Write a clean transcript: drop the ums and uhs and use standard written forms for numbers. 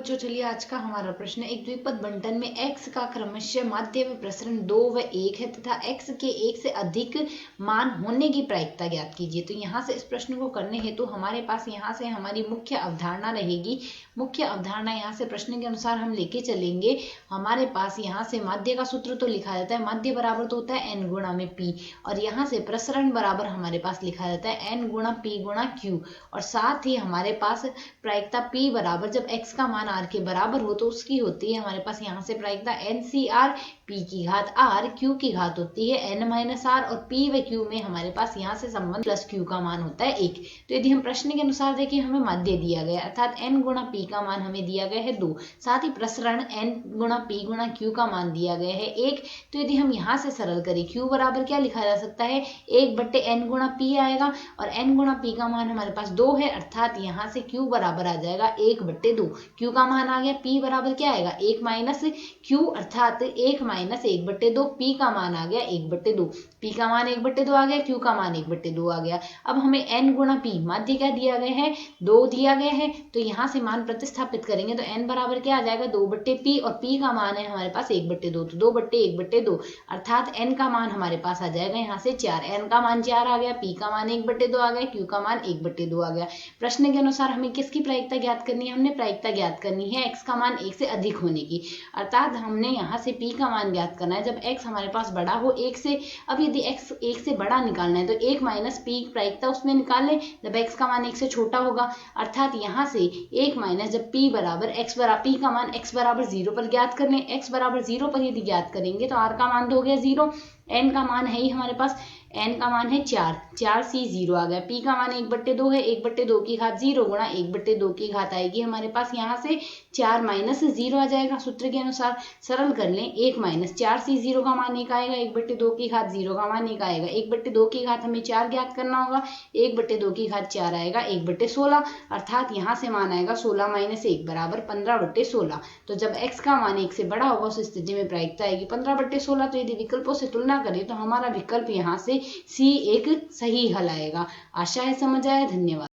बच्चों, चलिए आज का हमारा प्रश्न एक द्विपद बंटन में x का क्रमशः माध्य में प्रसरण 2 व 1 है तथा x के 1 से अधिक मान होने की प्रायिकता ज्ञात कीजिए। तो यहाँ से इस प्रश्न को करने हेतु हमारे पास यहाँ से हमारी मुख्य अवधारणा रहेगी। मुख्य अवधारणा यहाँ से प्रश्न के अनुसार हम लेके चलेंगे। हमारे पास यहाँ से माध्य का सूत्र तो लिखा जाता है, माध्य बराबर तो होता है n गुणा में p, और यहाँ से प्रसरण बराबर हमारे पास लिखा जाता है n गुणा p गुणा q, और साथ ही हमारे पास प्रायिकता p बराबर जब x का मान r के बराबर हो तो उसकी होती है हमारे पास यहाँ से प्रायिकता NCR, p की घात r, q की घात होती है n माइनस r, और p व q में हमारे पास यहाँ से संबंध प्लस q का मान होता है 1। तो यदि हम प्रश्न के अनुसार देखें, हमें माध्य दिया गया अर्थात n गुणा p का मान हमें दिया गया है 2, साथ ही प्रसरण n गुणा p गुणा q का मान दिया गया है 1। तो यदि हम यहाँ से सरल करें, q बराबर क्या लिखा जा सकता है 1 बट्टे n गुणा p आएगा, और n गुणा p का मान हमारे पास 2 है, अर्थात यहाँ से q बराबर आ जाएगा 1 बट्टे 2। q का मान आ गया, p बराबर क्या आएगा 1 माइनस q, अर्थात 1 माइनस 1 बट्टे 2, p का मान आ गया 1 बट्टे 2, p का मान 1 बट्टे 2 आ गया, q का मान 1 बट्टे 2 आ गया। अब हमें n गुणा p माध्य क्या दिया गया है 2 दिया गया है, तो यहाँ से मान प्रतिस्थापित करेंगे तो n बराबर क्या आ जाएगा 2 बट्टे p, और p का मान है हमारे पास 1 बट्टे 2, तो 2 बट्टे 1 बट्टे 2, अर्थात n का मान हमारे पास आ जाएगा यहाँ से 4, n का मान 4 आ गया, p का मान 1 बट्टे 2 आ गया, q का मान 1 बट्टे 2 आ गया। प्रश्न के अनुसार हमें किसकी प्रायिकता ज्ञात करनी है, हमने प्रायिकता ज्ञात करनी है x का मान 1 से अधिक होने की, अर्थात हमने यहाँ से p का मान ज्ञात करना है जब x हमारे पास बड़ा हो 1 से। अब यदि x 1 से बड़ा निकालना है तो 1 माइनस p प्रायिकता उसमें निकाल लें जब x का मान 1 से छोटा होगा, अर्थात यहाँ से 1 माइनस जब p बराबर x बराबर p का मान x बराबर 0 पर ज्ञात कर लें। x बराबर 0 पर यदि ज्ञात करेंगे तो r का मान तो हो गया 0, n का मान है ही हमारे पास, n का मान है 4c 0 आ गया, p का मान 1 बट्टे 2 है, 1 बट्टे 2 की घात 0 गुणा 1 बट्टे 2 की घात आएगी हमारे पास यहाँ से 4 माइनस 0 आ जाएगा। सूत्र के अनुसार सरल कर लें, 1 माइनस 4c 0 का मान 1 आएगा, 1 बट्टे 2 की घात 0 का मान 1 आएगा, 1 बट्टे 2 की घात हमें 4 ज्ञात करना होगा, 1 बट्टे 2 की घात 4 आएगा 1 बट्टे 16, अर्थात यहाँ से मान आएगा 16 माइनस 1 बराबर 15 बट्टे 16। तो जब x का मान 1 से बड़ा होगा उस स्थिति में प्रायिकता आएगी 15 बट्टे 16। तो यदि विकल्पों से तुलना करें तो हमारा विकल्प यहाँ से C एक सही हल आएगा। आशा है समझ आया। धन्यवाद।